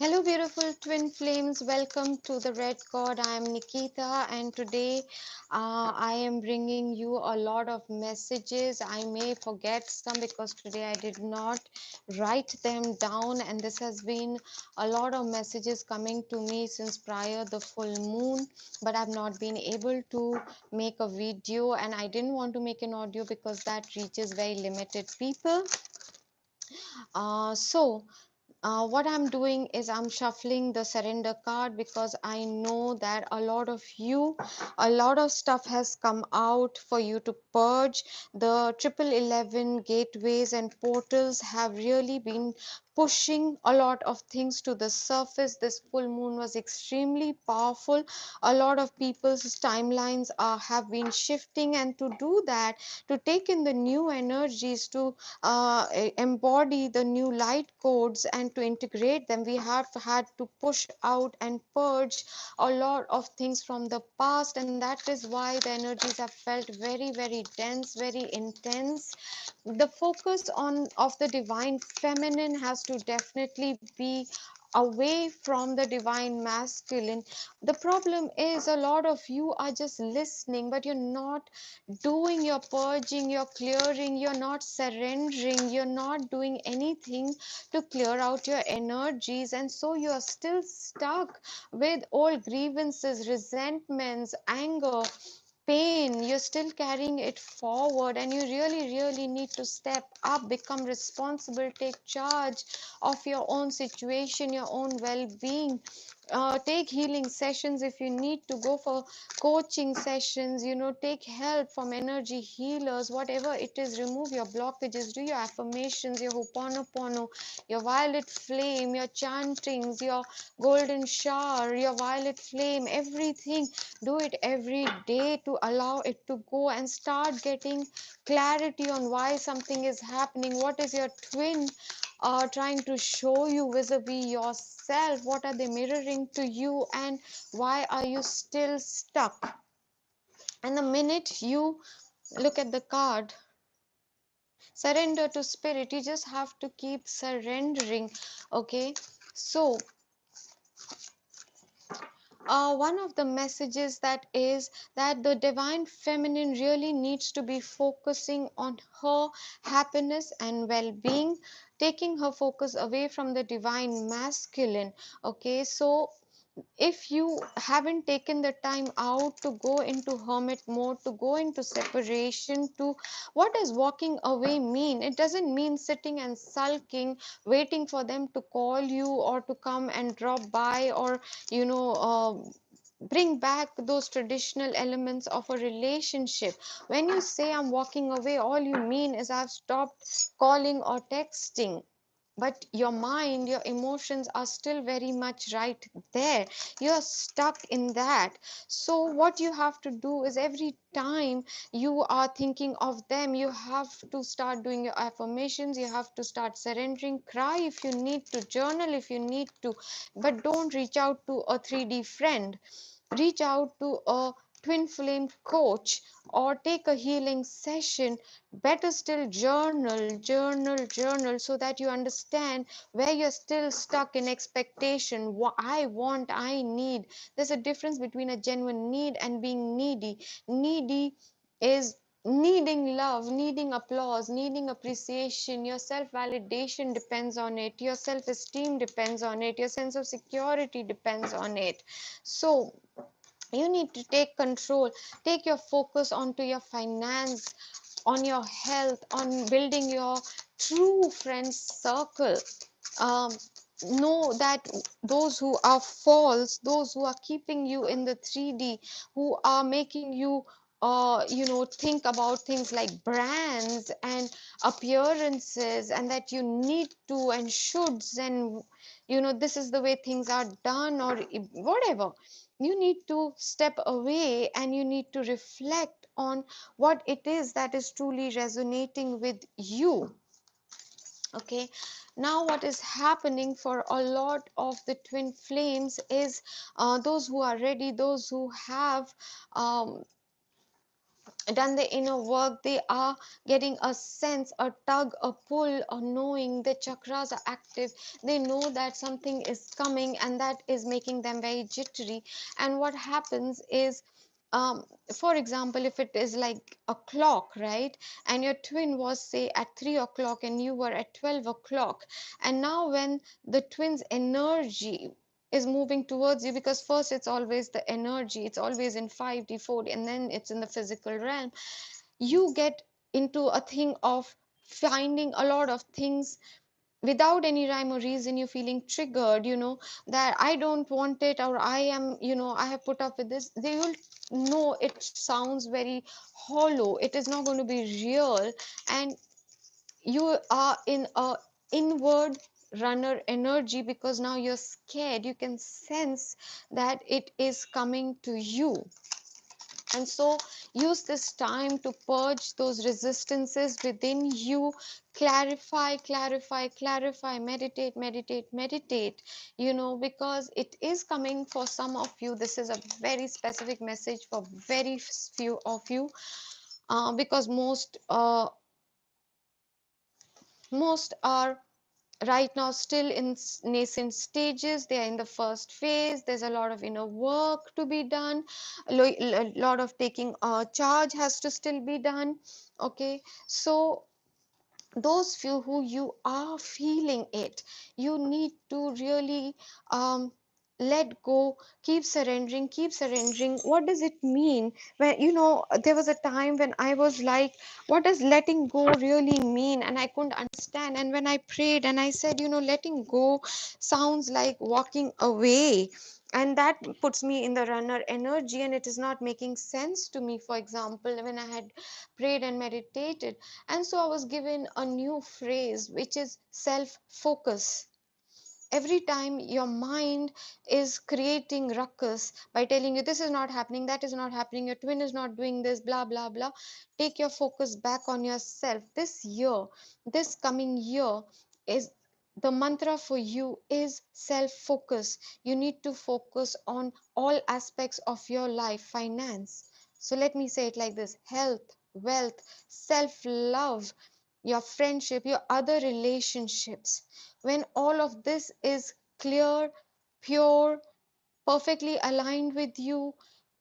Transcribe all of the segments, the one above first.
Hello, beautiful twin flames. Welcome to the Red Cord. I am Nikita, and today I am bringing you a lot of messages. I may forget some because today I did not write them down, and this has been a lot of messages coming to me since prior the full moon, but I've not been able to make a video, and I didn't want to make an audio because that reaches very limited people. So what I'm doing is I'm shuffling the surrender card because I know that a lot of stuff has come out for you to purge. The 1111 gateways and portals have really been pushing a lot of things to the surface. This full moon was extremely powerful. A lot of people's timelines have been shifting, and to do that, to take in the new energies, to embody the new light codes and to integrate them, we have had to push out and purge a lot of things from the past, and that is why the energies have felt very, very dense, very intense. The focus on of the divine feminine has to definitely be away from the divine masculine. The problem is a lot of you are just listening, but you're not doing your purging, you're clearing, you're not surrendering, you're not doing anything to clear out your energies, and so you are still stuck with old grievances, resentments, anger, pain. You're still carrying it forward, and you really, really need to step up, become responsible, take charge of your own situation, your own well-being. Take healing sessions if you need to, go for coaching sessions, take help from energy healers, whatever it is. Remove your blockages, do your affirmations, your ho'oponopono, your violet flame, your chantings, your golden shower, your violet flame, everything. Do it every day to allow it to go and start getting clarity on why something is happening. What is your twin trying to show you vis-a-vis yourself? What are they mirroring to you, and why are you still stuck? And the minute you look at the card, surrender to spirit, you just have to keep surrendering. Okay, so one of the messages that is that the divine feminine really needs to be focusing on her happiness and well-being, taking her focus away from the divine masculine. Okay, so if you haven't taken the time out to go into hermit mode, to go into separation, to what does walking away mean? It doesn't mean sitting and sulking, waiting for them to call you or to come and drop by, or bring back those traditional elements of a relationship. When you say I'm walking away, all you mean is I've stopped calling or texting, but your mind, your emotions are still very much right there. You're stuck in that. So what you have to do is every time you are thinking of them, you have to start doing your affirmations, you have to start surrendering, cry if you need to, journal if you need to, but don't reach out to a 3D friend. Reach out to a twin flame coach or take a healing session. Better still, journal, journal, journal, so that you understand where you're still stuck in expectation. What I want, I need. There's a difference between a genuine need and being needy. Needy is needing love, needing applause, needing appreciation. Your self validation depends on it, your self esteem depends on it, your sense of security depends on it. So you need to take control, take your focus onto your finance, on your health, on building your true friend circle. um, know that those who are false, those who are keeping you in the 3D, who are making you think about things like brands and appearances, and that you need to and shoulds, and this is the way things are done, or whatever. You need to step away and you need to reflect on what it is that is truly resonating with you. Okay, now what is happening for a lot of the twin flames is those who are ready, those who have um, done the inner work, they are getting a sense, a tug, a pull, or knowing the chakras are active. They know that something is coming, and that is making them very jittery. And what happens is, for example, if it is like a clock, right, and your twin was say at 3 o'clock and you were at 12 o'clock, and now when the twin's energy is moving towards you, because first it's always the energy, it's always in 5D 4D, and then it's in the physical realm, you get into a thing of finding a lot of things without any rhyme or reason. You feeling triggered, that I don't want it, or I am, I have put up with this. They will know it sounds very hollow, it is not going to be real, and you are in a inward runner energy, because now you're scared, you can sense that it is coming to you. And so use this time to purge those resistances within you. Clarify, clarify, clarify, meditate, meditate, meditate, because it is coming for some of you. This is a very specific message for very few of you, because most are right now still in nascent stages. They are in the first phase. There's a lot of inner work to be done. A lot of taking charge has to still be done. Okay, so those few who you are feeling it, you need to really let go. Keep surrendering, keep surrendering. What does it mean? When there was a time when I was like, what does letting go really mean? And I couldn't understand. And when I prayed and I said, letting go sounds like walking away, and that puts me in the runner energy, and it is not making sense to me. For example, when I had prayed and meditated, and so I was given a new phrase, which is self focus. Every time your mind is creating ruckus by telling you this is not happening, that is not happening, your twin is not doing this, blah, blah, blah, take your focus back on yourself. This year, this coming year, is the mantra for you is self focus. You need to focus on all aspects of your life. Finance, so let me say it like this: health, wealth, self love, your friendship, your other relationships. When all of this is clear, pure, perfectly aligned with you,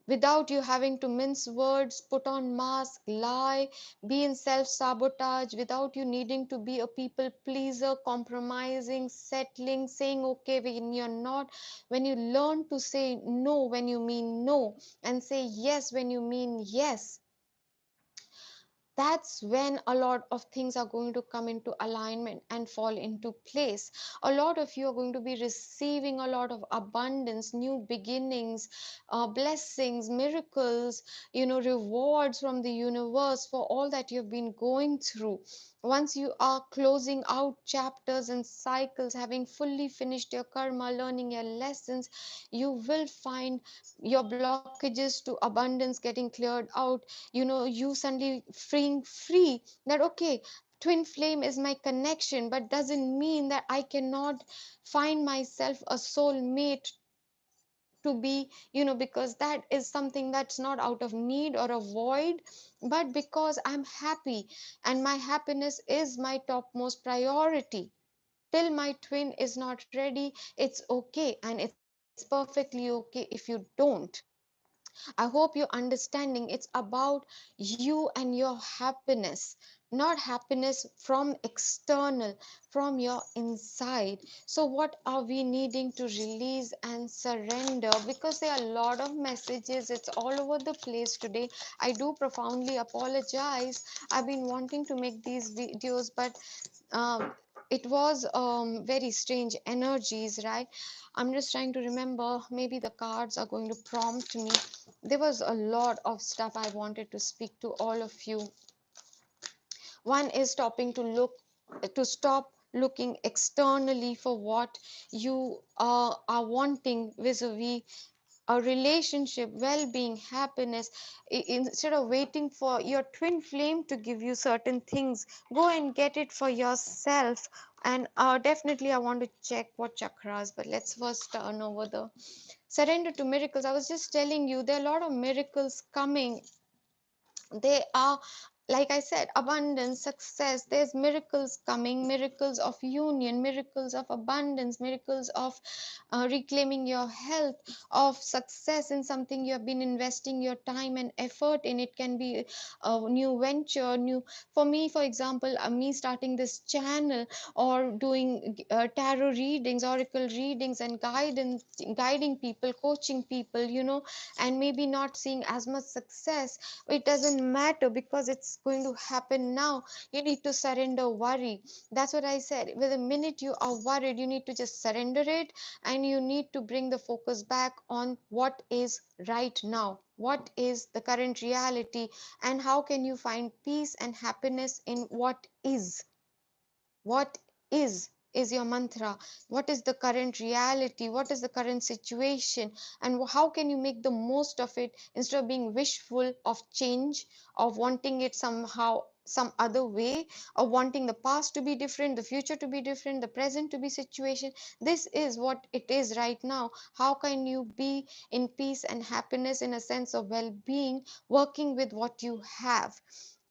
without you having to mince words, put on mask, lie, be in self-sabotage, without you needing to be a people pleaser, compromising, settling, saying okay when you're not, when you learn to say no when you mean no, and say yes when you mean yes, that's when a lot of things are going to come into alignment and fall into place. A lot of you are going to be receiving a lot of abundance, new beginnings, blessings, miracles, rewards from the universe for all that you've been going through. Once you are closing out chapters and cycles, having fully finished your karma, learning your lessons, you will find your blockages to abundance getting cleared out. You suddenly feeling free, that okay, twin flame is my connection, but doesn't mean that I cannot find myself a soul mate to be, because that is something that's not out of need or a void, but because I'm happy, and my happiness is my topmost priority. Till my twin is not ready, it's okay, and it's perfectly okay if you don't. I hope you're understanding. It's about you and your happiness, not happiness from external, from your inside. So, what are we needing to release and surrender? Because there are a lot of messages, it's all over the place today. I do profoundly apologize. I've been wanting to make these videos, but um, it was very strange energies, right? I'm just trying to remember. Maybe the cards are going to prompt me. There was a lot of stuff I wanted to speak to all of you. One is stopping to stop looking externally for what you are wanting vis-a-vis a relationship, well-being, happiness. Instead of waiting for your twin flame to give you certain things, go and get it for yourself. And definitely I want to check what chakras, but let's first turn over the surrender to miracles. I was just telling you there are a lot of miracles coming They are, like I said, abundance, success. There's miracles coming, miracles of union, miracles of abundance, miracles of reclaiming your health, of success in something you have been investing your time and effort in. It can be a new venture, new, for me, for example, me starting this channel, or doing tarot readings, oracle readings, and guidance, guiding people, coaching people, and maybe not seeing as much success. It doesn't matter, because it's going to happen now. You need to surrender worry. That's what I said. With the minute you are worried, you need to just surrender it, and you need to bring the focus back on what is right now, what is the current reality, and how can you find peace and happiness in what is. What is your mantra? What is the current reality? What is the current situation? And how can you make the most of it, instead of being wishful of change, of wanting it somehow some other way, or wanting the past to be different, the future to be different, the present to be situation. This is what it is right now. How can you be in peace and happiness, in a sense of well-being, working with what you have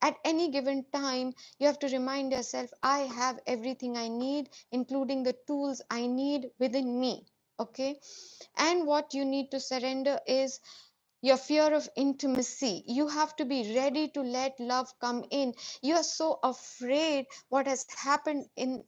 at any given time? You have to remind yourself, I have everything I need, including the tools I need within me. Okay. And what you need to surrender is your fear of intimacy. You have to be ready to let love come in. You are so afraid what has happened in.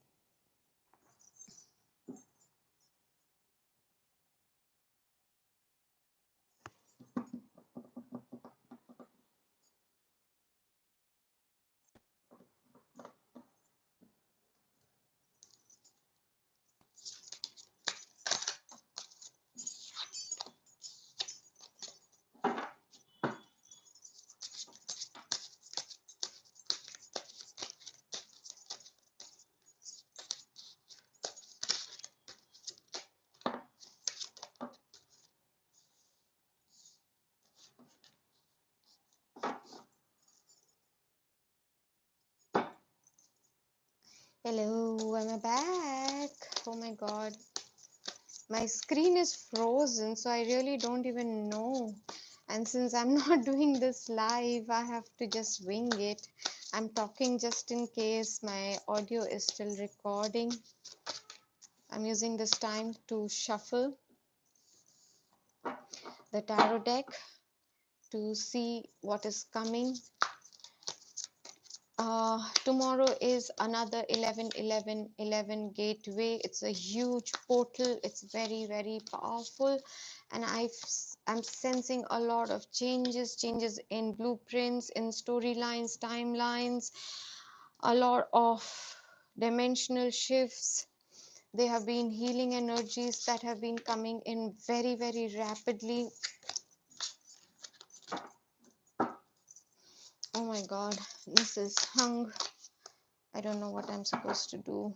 Hello, am I back? Oh my god, my screen is frozen, so I really don't even know. And since I'm not doing this live, I have to just wing it. I'm talking just in case my audio is still recording. I'm using this time to shuffle the tarot deck to see what is coming. Tomorrow is another 11 gateway. It's a huge portal. It's very, very powerful. And I'm sensing a lot of changes in blueprints, in storylines, timelines, a lot of dimensional shifts. There have been healing energies that have been coming in very, very rapidly. Oh my God, this is hung. I don't know what I'm supposed to do.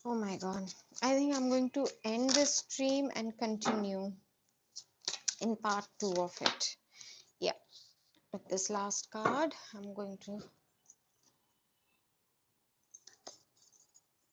Oh my God. I think I'm going to end this stream and continue in part 2 of it. Yeah. With this last card, I'm going to